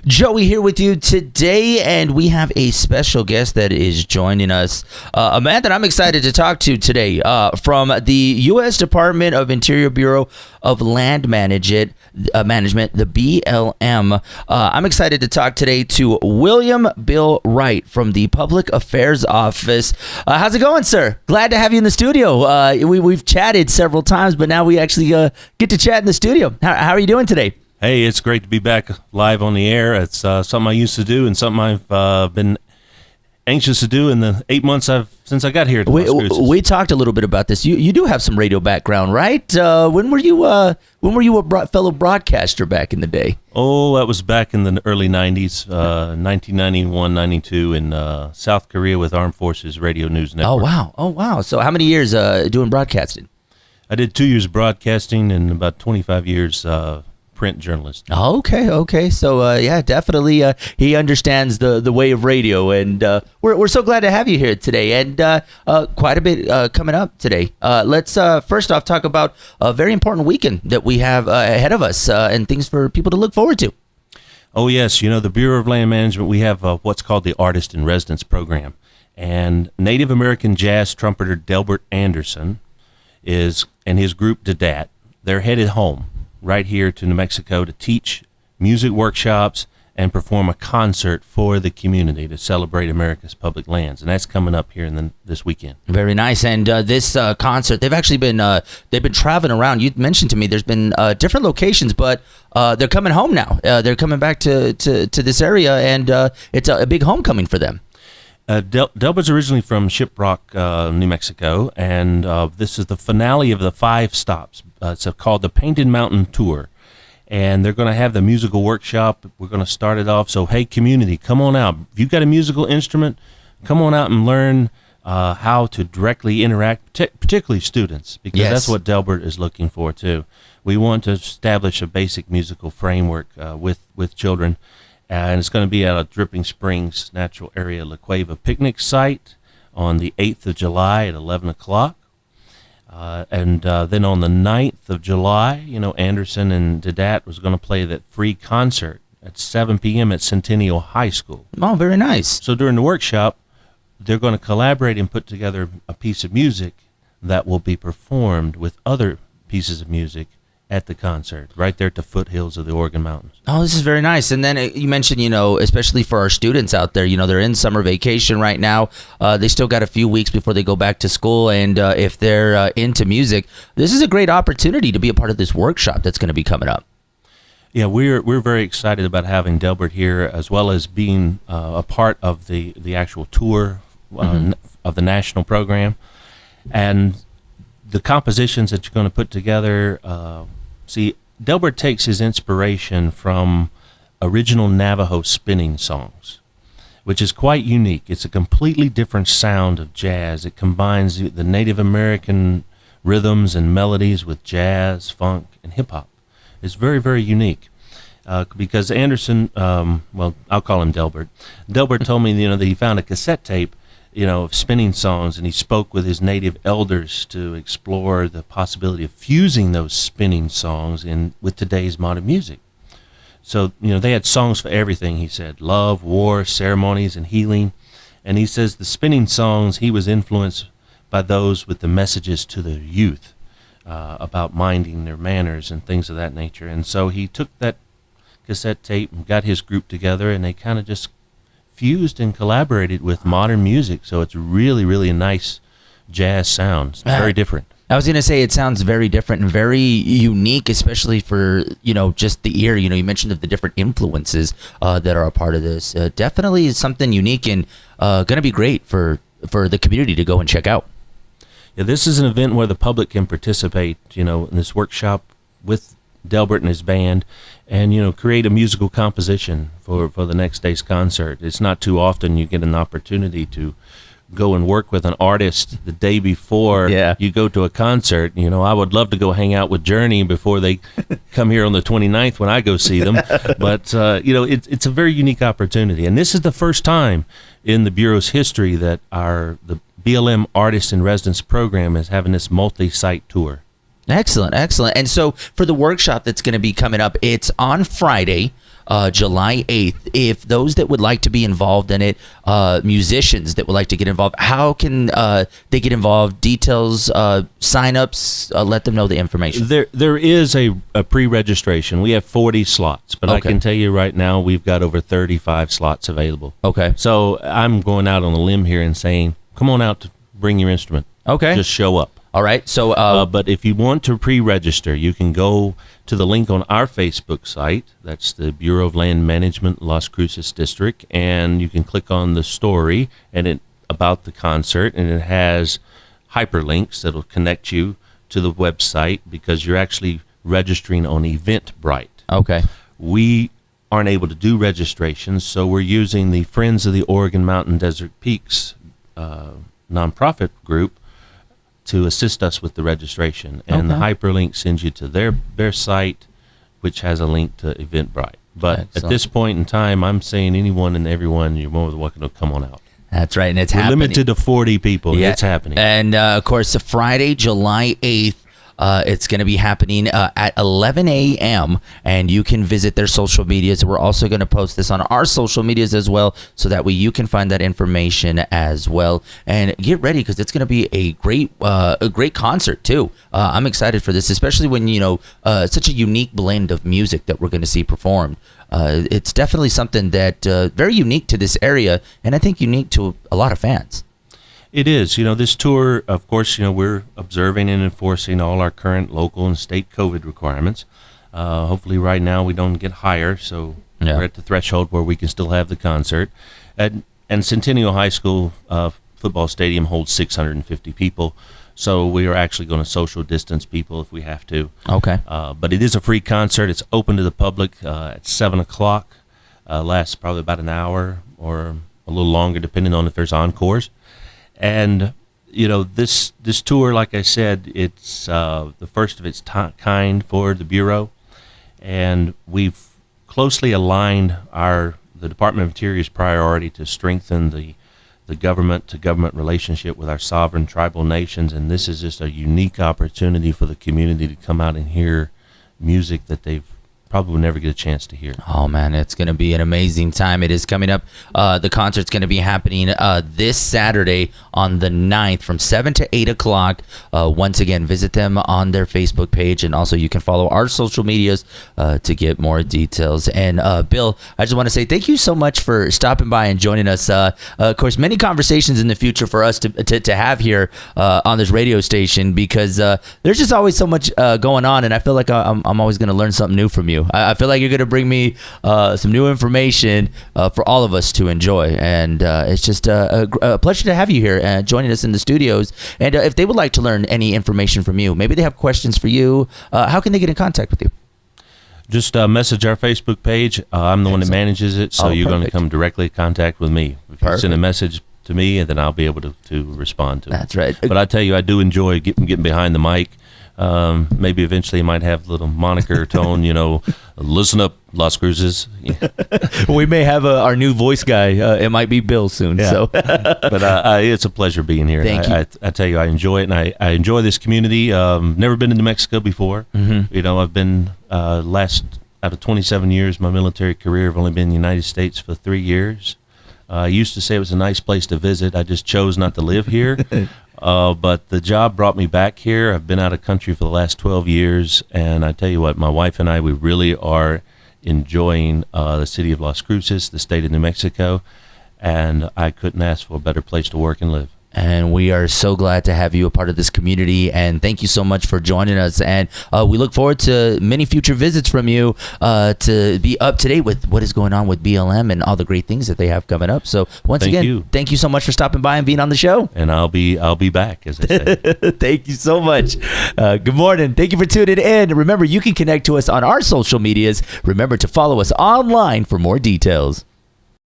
Joey here with you today, and we have a special guest that is joining us. A man that I'm excited to talk to today from the U.S. Department of Interior Bureau of Land Management, the BLM. I'm excited to talk today to William Bill Wright from the Public Affairs Office. How's it going, sir? Glad to have you in the studio. We've chatted several times, but now we actually get to chat in the studio. How are you doing today? Hey, it's great to be back live on the air. It's something I used to do and something I've been anxious to do in the 8 months since I got here to Las Cruces. We talked a little bit about this. You do have some radio background, right? When were you a fellow broadcaster back in the day? Oh, that was back in the early 90s, 1991, 92 in South Korea with Armed Forces Radio News Network. Oh, wow. So how many years doing broadcasting? I did 2 years broadcasting and about 25 years print journalist. Okay. So yeah, definitely he understands the way of radio, and we're so glad to have you here today, and quite a bit coming up today. Let's first off talk about a very important weekend that we have ahead of us, and things for people to look forward to. Oh yes, the Bureau of Land Management, we have what's called the Artist in Residence program, and Native American jazz trumpeter Delbert Anderson and his group DADAT, they're headed home right here to New Mexico to teach music workshops and perform a concert for the community to celebrate America's public lands, and that's coming up here this weekend. Very nice. And this concert, they've actually been traveling around. You mentioned to me there's been different locations, but they're coming home now. They're coming back to this area, and it's a big homecoming for them. Delbert's originally from Shiprock, New Mexico, and this is the finale of the 5 stops. It's called the Painted Mountain Tour, and they're going to have the musical workshop. We're going to start it off. So, hey, community, come on out. If you've got a musical instrument, come on out and learn how to directly interact, particularly students, because that's what Delbert is looking for, too. We want to establish a basic musical framework with children. And it's going to be at a Dripping Springs Natural Area La Cueva picnic site on the 8th of July at 11 o'clock. And then on the 9th of July, Anderson and DADAT was going to play that free concert at 7 p.m. at Centennial High School. Oh, very nice. So during the workshop, they're going to collaborate and put together a piece of music that will be performed with other pieces of music at the concert, right there at the foothills of the Oregon Mountains. Oh, this is very nice. And then you mentioned, especially for our students out there, they're in summer vacation right now. They still got a few weeks before they go back to school. And if they're into music, this is a great opportunity to be a part of this workshop that's going to be coming up. Yeah, we're very excited about having Delbert here, as well as being a part of the actual tour of the national program. And the compositions that you're going to put together, see, Delbert takes his inspiration from original Navajo spinning songs, which is quite unique. It's a completely different sound of jazz. It combines the Native American rhythms and melodies with jazz, funk, and hip-hop. It's very, very unique. Because Anderson, I'll call him Delbert. Delbert told me, that he found a cassette tape of spinning songs, and he spoke with his native elders to explore the possibility of fusing those spinning songs with today's modern music. So, they had songs for everything, he said: love, war, ceremonies, and healing. And he says the spinning songs, he was influenced by those with the messages to the youth about minding their manners and things of that nature. And so he took that cassette tape and got his group together, and they kind of just fused and collaborated with modern music, so it's really, really a nice jazz sound. It's very different. I was going to say it sounds very different and very unique, especially for just the ear. You mentioned the different influences that are a part of this. Definitely is something unique and going to be great for the community to go and check out. Yeah, this is an event where the public can participate. In this workshop with Delbert and his band, and create a musical composition for the next day's concert. It's not too often you get an opportunity to go and work with an artist the day before you go to a concert. I would love to go hang out with Journey before they come here on the 29th when I go see them. But it's a very unique opportunity, and this is the first time in the Bureau's history that the BLM Artist in Residence program is having this multi-site tour. Excellent. And so for the workshop that's going to be coming up, it's on Friday, July 8th. If those that would like to be involved in it, musicians that would like to get involved, how can they get involved? Details, sign-ups, let them know the information. There is a pre-registration. We have 40 slots, but I can tell you right now we've got over 35 slots available. Okay. So I'm going out on a limb here and saying, come on out to bring your instrument. Okay. Just show up. All right. So, but if you want to pre-register, you can go to the link on our Facebook site. That's the Bureau of Land Management, Las Cruces District, and you can click on the story and about the concert, and it has hyperlinks that'll connect you to the website because you're actually registering on Eventbrite. Okay. We aren't able to do registrations, so we're using the Friends of the Oregon Mountain Desert Peaks nonprofit group to assist us with the registration. And the hyperlink sends you to their site, which has a link to Eventbrite. But Excellent. At this point in time, I'm saying anyone and everyone, you're more than welcome to come on out. That's right, and it's We're happening. limited to 40 people. Yeah. It's happening. And, of course, Friday, July 8th, it's going to be happening at 11 a.m., and you can visit their social medias. We're also going to post this on our social medias as well, so that way you can find that information as well. And get ready, because it's going to be a great concert, too. I'm excited for this, especially when, such a unique blend of music that we're going to see performed. It's definitely something that very unique to this area, and I think unique to a lot of fans. It is. This tour, of course, we're observing and enforcing all our current local and state COVID requirements. Hopefully right now we don't get higher, so we're at the threshold where we can still have the concert. And Centennial High School football stadium holds 650 people, so we are actually going to social distance people if we have to. Okay. But it is a free concert. It's open to the public at 7 o'clock. Lasts probably about an hour or a little longer, depending on if there's encores. And, this tour, like I said, it's the first of its kind for the Bureau. And we've closely aligned the Department of Interior's priority to strengthen the government-to-government relationship with our sovereign tribal nations. And this is just a unique opportunity for the community to come out and hear music that they've probably will never get a chance to hear. Oh, man, it's going to be an amazing time. It is coming up. The concert's going to be happening this Saturday on the 9th from 7 to 8 o'clock. Once again, visit them on their Facebook page, and also you can follow our social medias to get more details. And, Bill, I just want to say thank you so much for stopping by and joining us. Of course, many conversations in the future for us to have here on this radio station, because there's just always so much going on, and I feel like I'm always going to learn something new from you. I feel like you're going to bring me some new information for all of us to enjoy. And it's just a pleasure to have you here joining us in the studios. And if they would like to learn any information from you, maybe they have questions for you, how can they get in contact with you? Just message our Facebook page. I'm the one that manages it, so you're going to come directly in contact with me. If you send a message to me, and then I'll be able to respond to it. That's right. But I tell you, I do enjoy getting behind the mic. Maybe eventually I might have a little moniker tone, listen up, Las Cruces. We may have our new voice guy. It might be Bill soon. Yeah. So, but it's a pleasure being here. Thank you. I tell you, I enjoy it, and I enjoy this community. Never been to New Mexico before. Mm-hmm. I've been out of 27 years, my military career, I've only been in the United States for 3 years. I used to say it was a nice place to visit. I just chose not to live here. But the job brought me back here. I've been out of country for the last 12 years, and I tell you what, my wife and I, we really are enjoying the city of Las Cruces, the state of New Mexico, and I couldn't ask for a better place to work and live. And we are so glad to have you a part of this community, and thank you so much for joining us. And we look forward to many future visits from you to be up to date with what is going on with BLM and all the great things that they have coming up. So once again, thank you so much for stopping by and being on the show. And I'll be back, as I say. Thank you so much. Good morning. Thank you for tuning in. Remember, you can connect to us on our social medias. Remember to follow us online for more details.